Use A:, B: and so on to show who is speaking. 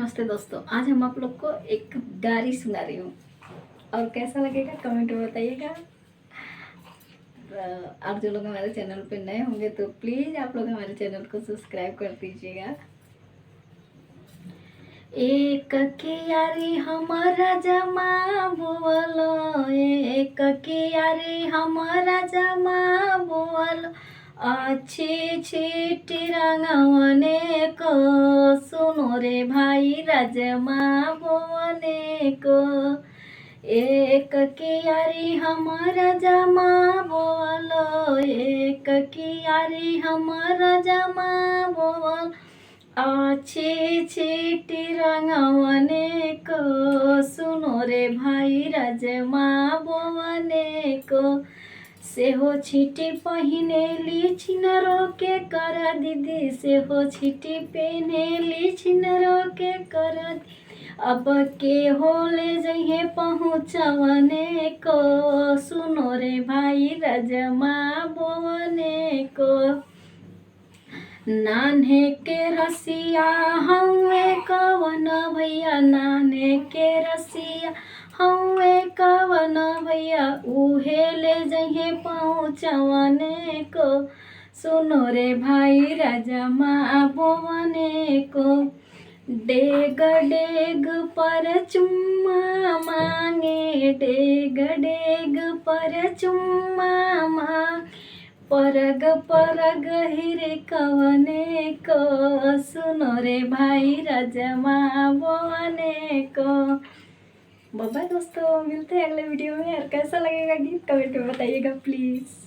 A: नमस्ते दोस्तों, आज हम आप लोग को एक गारी सुना रही हूँ और कैसा लगेगा कमेंट में बताइएगा। आप जो लोग हमारे चैनल पे नए होंगे तो प्लीज़ आप लोग हमारे चैनल को सब्सक्राइब कर दीजिएगा। एक कियारी हमारा जमा बोलो, एक कियारी हमारा जमा बोलो, अच्छी छीटी रंगवने को, सुनो रे भाई राजमा बोने को। एक कियारी हमारा जमा बोलो, एक कियारी हमारा जमा बोलो, अच्छी छीटी रंगवने को, सुनो रे भाई राजमा बोने को। से हो छीटी पहिने ली छिनरो के कर दीदी, से हो छीटी पहने ली छिनरो के कर दीदी, अब के हो ले जइहे पहुँचवने को, सुनो रे भाई राजमा बोने को। नान्हे के रसिया हवे कवन भैया, नान्हे के रसिया हवे कवन भैया, उहे ले जइहे पहुँचवने को, सुनो रे भाई राजमा बोने को। डेग डेग पर चुम्मा मांगे, डेग डेग पर चुम्मा मांगे, परग परग हिरे कवने को, सुनो रे भाई राजमा बोने को। बाय दोस्तों, मिलते हैं अगले वीडियो में। और कैसा लगेगा गीत कमेंट में बताइएगा प्लीज़।